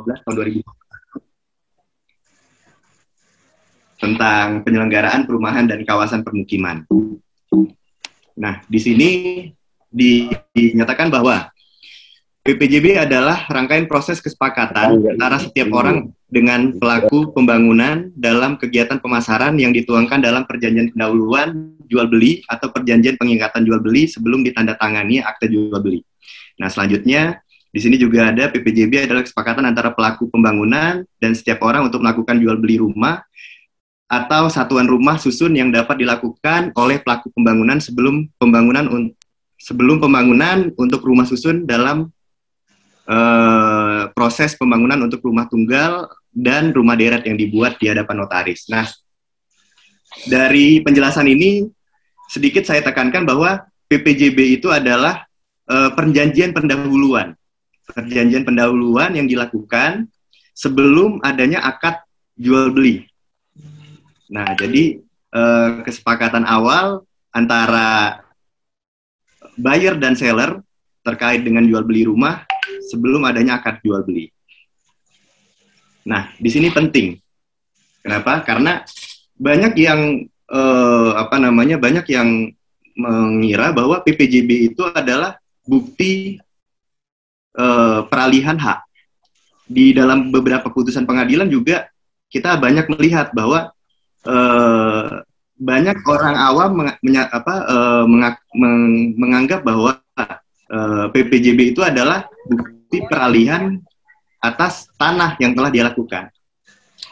12 tahun 2000 tentang penyelenggaraan perumahan dan kawasan permukiman. Nah, di sini dinyatakan bahwa PPJB adalah rangkaian proses kesepakatan antara setiap orang dengan pelaku pembangunan dalam kegiatan pemasaran yang dituangkan dalam perjanjian pendahuluan jual beli atau perjanjian pengikatan jual beli sebelum ditandatangani akte jual beli. Nah, selanjutnya di sini juga ada PPJB adalah kesepakatan antara pelaku pembangunan dan setiap orang untuk melakukan jual beli rumah atau satuan rumah susun yang dapat dilakukan oleh pelaku pembangunan sebelum pembangunan untuk rumah susun dalam proses pembangunan untuk rumah tunggal dan rumah deret yang dibuat di hadapan notaris. Nah, dari penjelasan ini sedikit saya tekankan bahwa PPJB itu adalah perjanjian pendahuluan yang dilakukan sebelum adanya akad jual beli. Nah, jadi kesepakatan awal antara buyer dan seller terkait dengan jual beli rumah sebelum adanya akad jual beli. Nah, di sini penting. Kenapa? Karena banyak yang banyak yang mengira bahwa PPJB itu adalah bukti peralihan hak. Di dalam beberapa putusan pengadilan juga kita banyak melihat bahwa banyak orang awam menganggap bahwa PPJB itu adalah bukti peralihan atas tanah yang telah dia lakukan.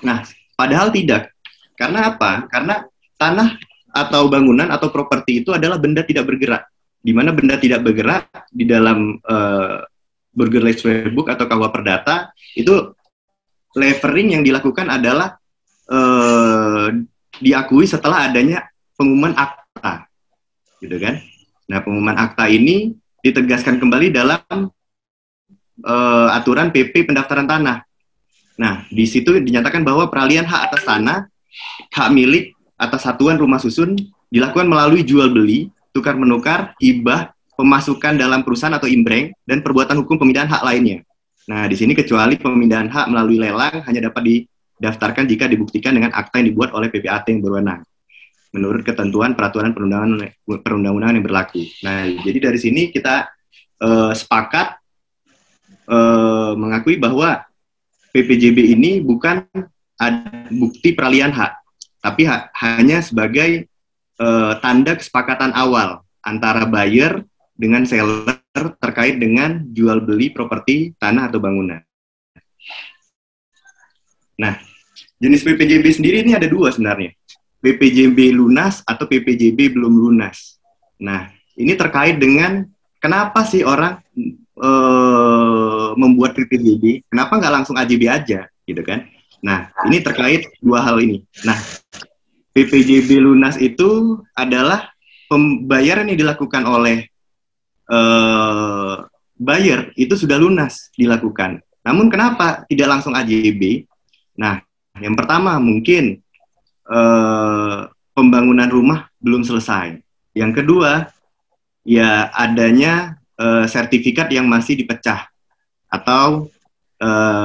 Nah, padahal tidak. Karena apa? Karena tanah atau bangunan atau properti itu adalah benda tidak bergerak. Di mana benda tidak bergerak di dalam Burgerlijk Book atau KUH Perdata itu levering yang dilakukan adalah diakui setelah adanya pengumuman akta, gitu kan? Nah, pengumuman akta ini ditegaskan kembali dalam aturan PP pendaftaran tanah. Nah, di situ dinyatakan bahwa peralihan hak atas tanah, hak milik atas satuan rumah susun dilakukan melalui jual beli, tukar menukar, hibah, pemasukan dalam perusahaan atau imbreng, dan perbuatan hukum pemindahan hak lainnya. Nah, di sini kecuali pemindahan hak melalui lelang hanya dapat didaftarkan jika dibuktikan dengan akta yang dibuat oleh PPAT yang berwenang menurut ketentuan peraturan perundang-undangan yang berlaku. Nah, jadi dari sini kita sepakat mengakui bahwa PPJB ini bukan bukti peralihan hak, tapi hanya sebagai tanda kesepakatan awal antara buyer dengan seller terkait dengan jual beli properti tanah atau bangunan. Nah, jenis PPJB sendiri ini ada dua sebenarnya. PPJB lunas atau PPJB belum lunas. Nah, ini terkait dengan kenapa sih orang membuat PPJB, kenapa nggak langsung AJB aja, gitu kan? Nah, ini terkait dua hal ini. Nah, PPJB lunas itu adalah pembayaran yang dilakukan oleh buyer itu sudah lunas dilakukan. Namun kenapa tidak langsung AJB? Nah, yang pertama mungkin pembangunan rumah belum selesai. Yang kedua, ya adanya sertifikat yang masih dipecah atau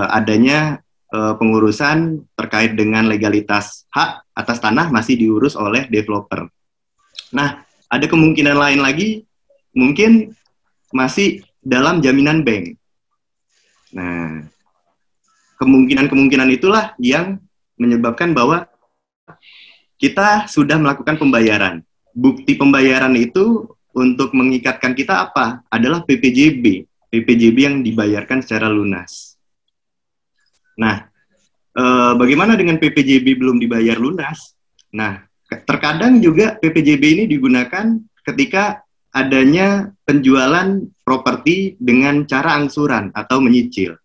adanya pengurusan terkait dengan legalitas hak atas tanah masih diurus oleh developer. Nah, ada kemungkinan lain lagi, mungkin masih dalam jaminan bank. Nah, kemungkinan itulah yang menyebabkan bahwa kita sudah melakukan pembayaran. Bukti pembayaran itu untuk mengikatkan kita apa? Adalah PPJB. PPJB yang dibayarkan secara lunas. Nah, bagaimana dengan PPJB belum dibayar lunas? Nah, terkadang juga PPJB ini digunakan ketika adanya penjualan properti dengan cara angsuran atau menyicil.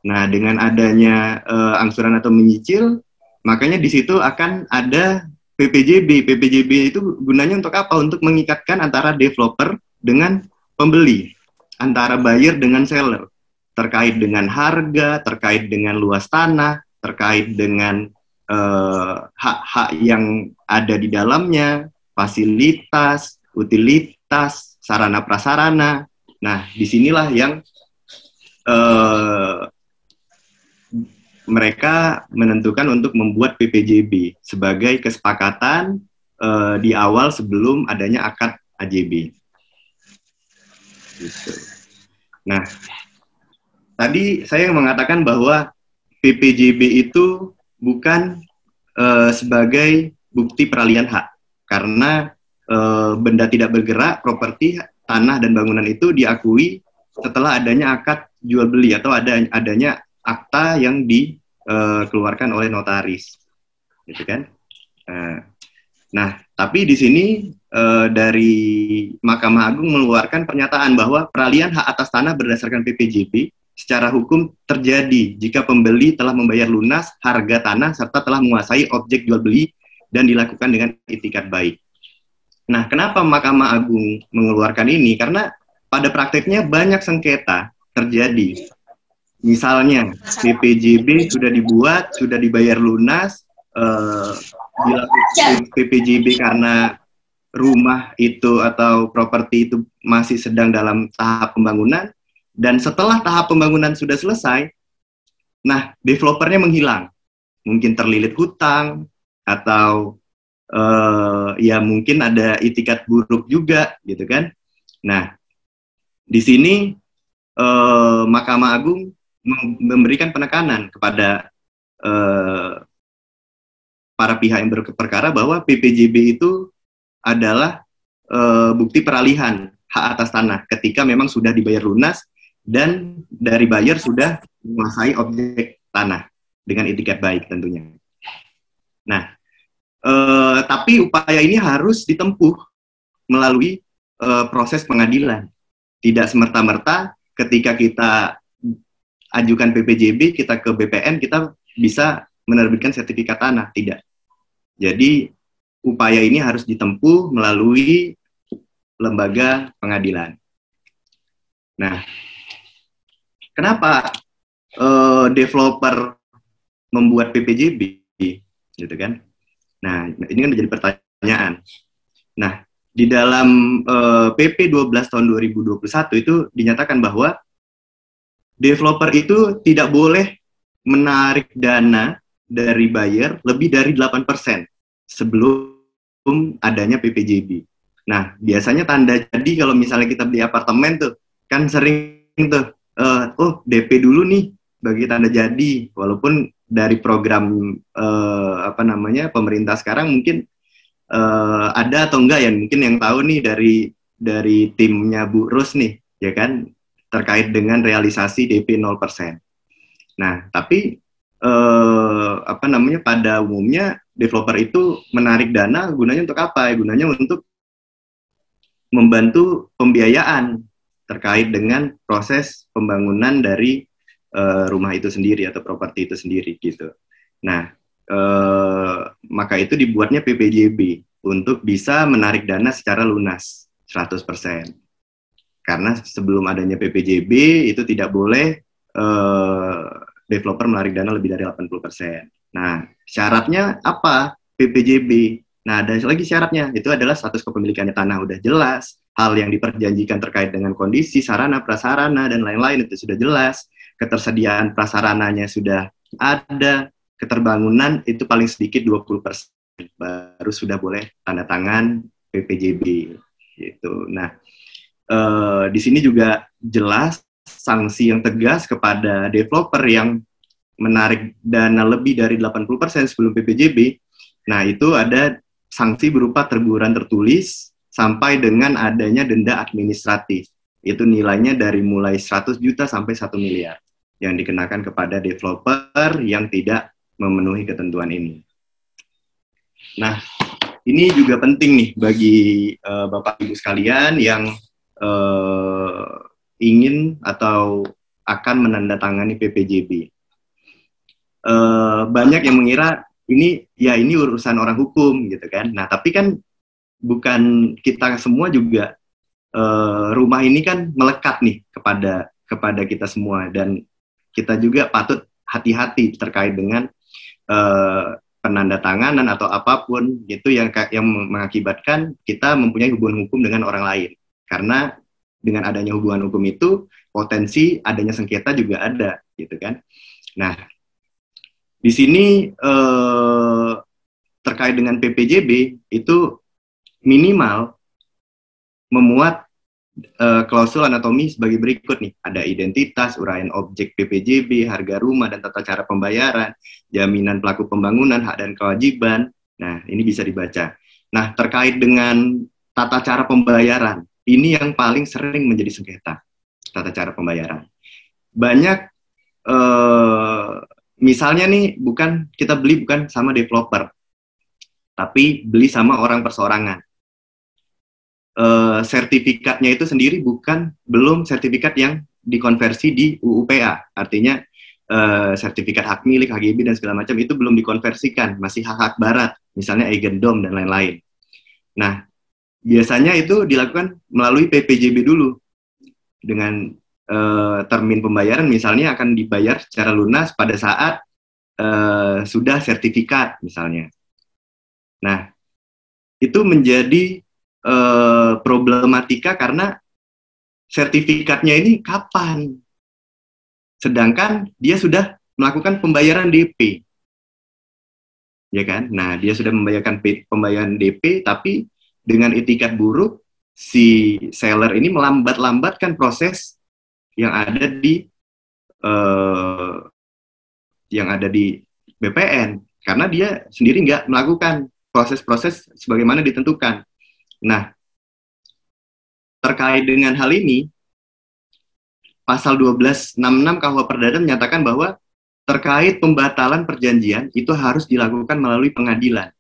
Nah, dengan adanya angsuran atau menyicil, makanya di situ akan ada PPJB. PPJB itu gunanya untuk apa? Untuk mengikatkan antara developer dengan pembeli, antara buyer dengan seller, terkait dengan harga, terkait dengan luas tanah, terkait dengan hak-hak yang ada di dalamnya, fasilitas, utilitas, sarana prasarana. Nah, disinilah yang mereka menentukan untuk membuat PPJB sebagai kesepakatan di awal sebelum adanya akad AJB. Gitu. Nah, tadi saya mengatakan bahwa PPJB itu bukan sebagai bukti peralihan hak, karena benda tidak bergerak, properti, tanah, dan bangunan itu diakui setelah adanya akad jual beli atau adanya akta yang dikeluarkan oleh notaris, gitu kan? Nah, tapi di sini dari Mahkamah Agung mengeluarkan pernyataan bahwa peralihan hak atas tanah berdasarkan PPJB secara hukum terjadi jika pembeli telah membayar lunas harga tanah serta telah menguasai objek jual beli dan dilakukan dengan itikat baik. Nah, kenapa Mahkamah Agung mengeluarkan ini? Karena pada prakteknya banyak sengketa terjadi. Misalnya, PPJB sudah dibuat, sudah dibayar lunas, dilakukan PPJB karena rumah itu atau properti itu masih sedang dalam tahap pembangunan, dan setelah tahap pembangunan sudah selesai, nah developernya menghilang, mungkin terlilit hutang atau ya mungkin ada itikat buruk juga, gitu kan? Nah, di sini Mahkamah Agung memberikan penekanan kepada para pihak yang berperkara bahwa PPJB itu adalah bukti peralihan hak atas tanah ketika memang sudah dibayar lunas dan dari buyer sudah menguasai objek tanah dengan itikat baik tentunya. Nah, tapi upaya ini harus ditempuh melalui proses pengadilan. Tidak semerta-merta ketika kita ajukan PPJB, kita ke BPN, kita bisa menerbitkan sertifikat tanah. Tidak. Jadi, upaya ini harus ditempuh melalui lembaga pengadilan. Nah, kenapa developer membuat PPJB? Gitu kan? Nah, ini kan menjadi pertanyaan. Nah, di dalam PP 12 tahun 2021 itu dinyatakan bahwa developer itu tidak boleh menarik dana dari buyer lebih dari 8% sebelum adanya PPJB. Nah, biasanya tanda jadi kalau misalnya kita beli apartemen tuh, kan sering tuh, DP dulu nih bagi tanda jadi, walaupun dari program pemerintah sekarang mungkin ada atau enggak ya, mungkin yang tahu nih dari timnya Bu Ros nih, ya kan, terkait dengan realisasi DP 0%. Nah, tapi pada umumnya developer itu menarik dana gunanya untuk apa? Gunanya untuk membantu pembiayaan terkait dengan proses pembangunan dari rumah itu sendiri atau properti itu sendiri gitu. Nah, maka itu dibuatnya PPJB untuk bisa menarik dana secara lunas 100%. Karena sebelum adanya PPJB itu tidak boleh developer menarik dana lebih dari 80%. Nah, syaratnya apa PPJB? Nah, ada lagi syaratnya, itu adalah status kepemilikannya tanah udah jelas, hal yang diperjanjikan terkait dengan kondisi, sarana, prasarana, dan lain-lain itu sudah jelas, ketersediaan prasarananya sudah ada, keterbangunan itu paling sedikit 20%, baru sudah boleh tanda tangan PPJB. Gitu. Nah, di sini juga jelas sanksi yang tegas kepada developer yang menarik dana lebih dari 80% sebelum PPJB. Nah, itu ada sanksi berupa teguran tertulis sampai dengan adanya denda administratif. Itu nilainya dari mulai 100 juta sampai 1 miliar yang dikenakan kepada developer yang tidak memenuhi ketentuan ini. Nah, ini juga penting nih bagi Bapak Ibu sekalian yang ingin atau akan menandatangani PPJB. Banyak yang mengira ini urusan orang hukum gitu kan. Nah, tapi kan bukan kita semua juga rumah ini kan melekat nih kepada kita semua, dan kita juga patut hati-hati terkait dengan penandatanganan atau apapun gitu yang mengakibatkan kita mempunyai hubungan hukum dengan orang lain. Karena dengan adanya hubungan hukum itu potensi adanya sengketa juga ada gitu kan. Nah, Di sini terkait dengan PPJB itu minimal memuat klausul anatomi sebagai berikut nih. Ada identitas, uraian objek PPJB, harga rumah dan tata cara pembayaran, jaminan pelaku pembangunan, hak dan kewajiban. Nah, ini bisa dibaca. Nah, terkait dengan tata cara pembayaran, ini yang paling sering menjadi sengketa, tata cara pembayaran. Banyak, misalnya nih, kita beli bukan sama developer, tapi beli sama orang perseorangan. Sertifikatnya itu sendiri belum sertifikat yang dikonversi di UUPA, artinya sertifikat hak milik, HGB dan segala macam itu belum dikonversikan, masih hak-hak barat, misalnya eigendom dan lain-lain. Nah, biasanya itu dilakukan melalui PPJB dulu, dengan termin pembayaran misalnya akan dibayar secara lunas pada saat sudah sertifikat misalnya. Nah, itu menjadi problematika karena sertifikatnya ini kapan? Sedangkan dia sudah melakukan pembayaran DP. Ya kan? Nah, dia sudah membayarkan pembayaran DP, tapi dengan itikat buruk, si seller ini melambat-lambatkan proses yang ada di BPN. Karena dia sendiri nggak melakukan proses-proses sebagaimana ditentukan. Nah, terkait dengan hal ini, pasal 1266 KUH Perdata menyatakan bahwa terkait pembatalan perjanjian itu harus dilakukan melalui pengadilan,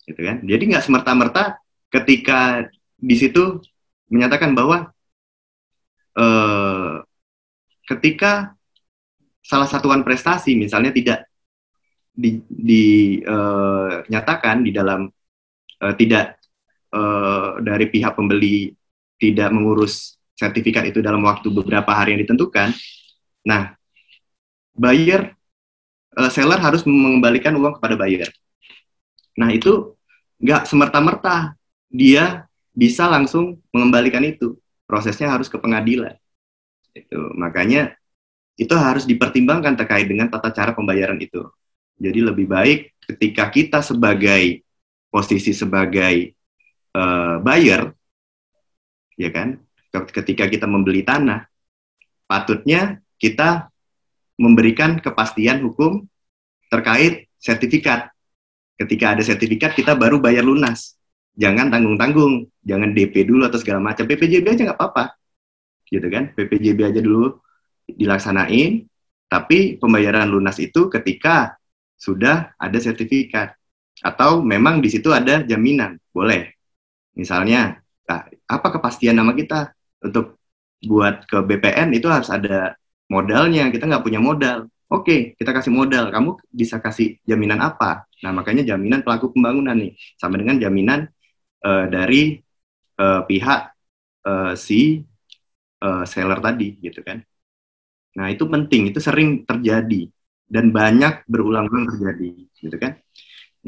gitu kan? Jadi nggak semerta-merta ketika di situ menyatakan bahwa ketika salah satuan prestasi misalnya tidak dinyatakan di dalam tidak dari pihak pembeli tidak mengurus sertifikat itu dalam waktu beberapa hari yang ditentukan, nah seller harus mengembalikan uang kepada buyer. Nah itu nggak semerta-merta dia bisa langsung mengembalikan itu, prosesnya harus ke pengadilan. Itu makanya itu harus dipertimbangkan terkait dengan tata cara pembayaran itu. Jadi lebih baik ketika kita sebagai posisi sebagai buyer, ya kan, ketika kita membeli tanah, patutnya kita memberikan kepastian hukum terkait sertifikat. Ketika ada sertifikat, kita baru bayar lunas. Jangan tanggung-tanggung, jangan DP dulu atau segala macam. PPJB aja nggak apa-apa, gitu kan? PPJB aja dulu dilaksanain, tapi pembayaran lunas itu ketika sudah ada sertifikat. Atau memang di situ ada jaminan, boleh. Misalnya, apa kepastian nama kita? Untuk buat ke BPN itu harus ada modalnya, kita nggak punya modal. Oke, kita kasih modal, kamu bisa kasih jaminan apa? Nah, makanya jaminan pelaku pembangunan nih, sama dengan jaminan dari pihak si seller tadi, gitu kan. Nah, itu penting, itu sering terjadi, dan banyak berulang-ulang terjadi, gitu kan.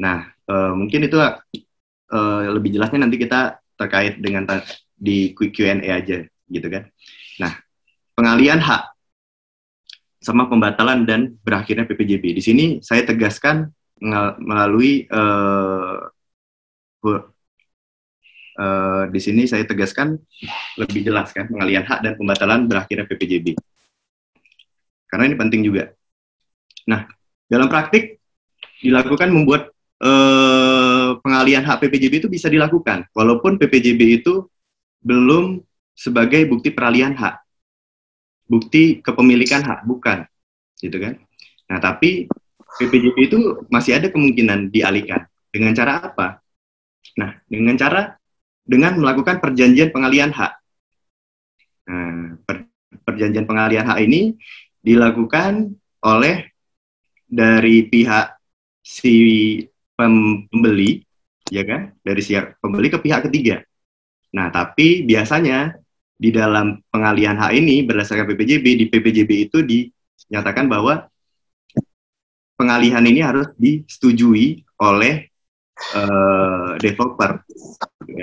Nah, mungkin itu lebih jelasnya nanti kita terkait dengan di Q&A aja, gitu kan. Nah, pengalihan hak sama pembatalan dan berakhirnya PPJB. Di sini saya tegaskan melalui di sini saya tegaskan lebih jelas kan, pengalihan hak dan pembatalan berakhirnya PPJB. Karena ini penting juga. Nah, dalam praktik dilakukan membuat pengalihan hak PPJB itu bisa dilakukan, walaupun PPJB itu belum sebagai bukti peralihan hak. Bukti kepemilikan hak, bukan, gitu kan. Nah, tapi PPJB itu masih ada kemungkinan dialihkan. Dengan cara apa? Nah, dengan melakukan perjanjian pengalihan hak. Nah, perjanjian pengalihan hak ini dilakukan oleh dari pihak si pembeli, ya kan, dari si pembeli ke pihak ketiga. Nah, tapi biasanya di dalam pengalihan hak ini berdasarkan PPJB, di PPJB itu dinyatakan bahwa pengalihan ini harus disetujui oleh developer.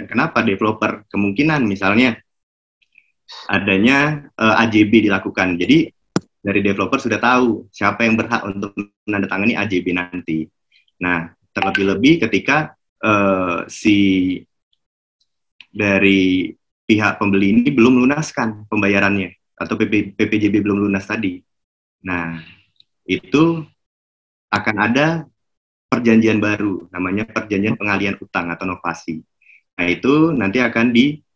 Kenapa developer? Kemungkinan misalnya adanya AJB dilakukan. Jadi dari developer sudah tahu siapa yang berhak untuk menandatangani AJB nanti. Nah, terlebih-lebih ketika si dari pihak pembeli ini belum melunaskan pembayarannya atau PPJB belum lunas tadi. Nah, itu akan ada perjanjian baru, namanya perjanjian pengalian utang atau novasi. Nah, itu nanti akan dibuat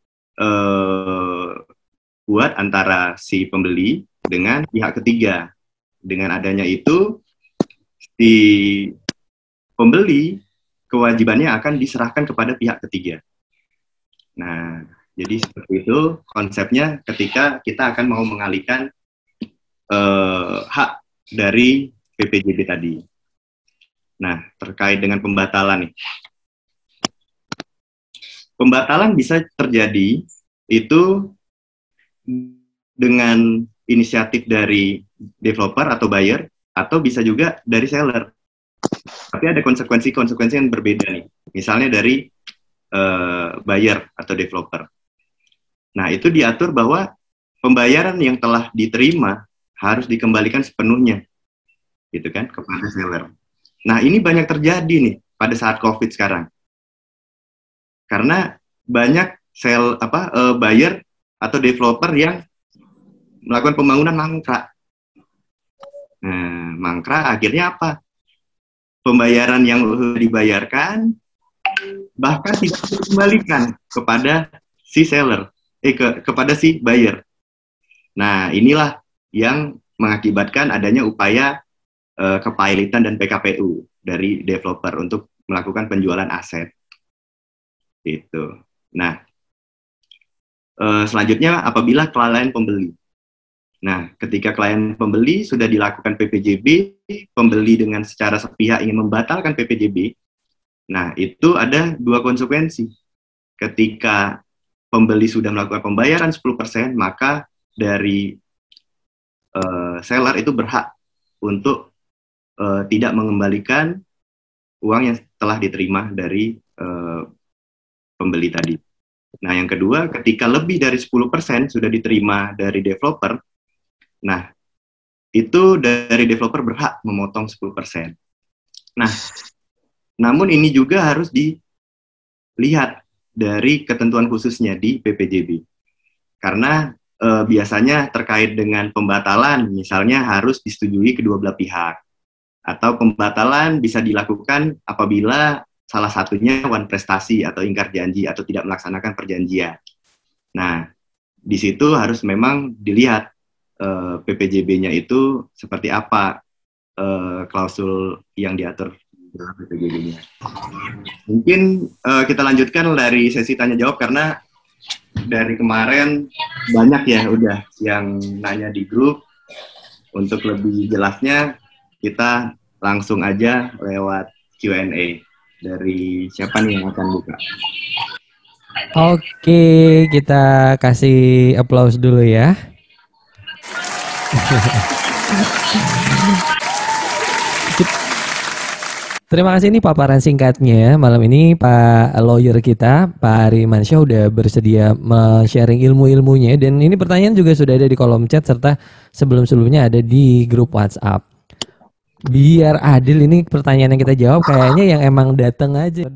antara si pembeli dengan pihak ketiga. Dengan adanya itu, si pembeli kewajibannya akan diserahkan kepada pihak ketiga. Nah, jadi seperti itu konsepnya ketika kita akan mau mengalihkan hak dari PPJB tadi. Nah, terkait dengan pembatalan nih. Pembatalan bisa terjadi itu dengan inisiatif dari developer atau buyer, atau bisa juga dari seller. Tapi ada konsekuensi yang berbeda nih. Misalnya dari buyer atau developer. Nah, itu diatur bahwa pembayaran yang telah diterima harus dikembalikan sepenuhnya, gitu kan, kepada seller. Nah, ini banyak terjadi nih pada saat COVID sekarang. Karena banyak buyer atau developer yang melakukan pembangunan mangkrak. Nah, mangkrak akhirnya apa? Pembayaran yang dibayarkan bahkan tidak dikembalikan kepada si seller, kepada si buyer. Nah, inilah yang mengakibatkan adanya upaya kepilitan dan PKPU dari developer untuk melakukan penjualan aset. Itu. Nah, selanjutnya apabila kelalaian pembeli. Nah, ketika klien pembeli sudah dilakukan PPJB, pembeli dengan secara sepihak ingin membatalkan PPJB, nah itu ada dua konsekuensi. Ketika pembeli sudah melakukan pembayaran 10%, maka dari seller itu berhak untuk tidak mengembalikan uang yang telah diterima dari pembeli tadi. Nah, yang kedua, ketika lebih dari 10% sudah diterima dari developer, nah, itu dari developer berhak memotong 10%. Nah, namun ini juga harus dilihat dari ketentuan khususnya di PPJB. Karena biasanya terkait dengan pembatalan, misalnya harus disetujui kedua belah pihak. Atau pembatalan bisa dilakukan apabila salah satunya wan prestasi atau ingkar janji atau tidak melaksanakan perjanjian. Nah, di situ harus memang dilihat PPJB-nya itu seperti apa klausul yang diatur dalam PPJB-nya. Mungkin kita lanjutkan dari sesi tanya jawab karena dari kemarin banyak ya udah yang nanya di grup. Untuk lebih jelasnya kita langsung aja lewat Q&A. Dari siapa nih yang akan buka? Oke, kita kasih applause dulu ya. Terima kasih nih paparan singkatnya. Malam ini Pak lawyer kita, Pak Ari Mansyah udah bersedia sharing ilmu-ilmunya. Dan ini pertanyaan juga sudah ada di kolom chat serta sebelum-sebelumnya ada di grup WhatsApp. Biar adil ini pertanyaan yang kita jawab kayaknya yang emang datang aja.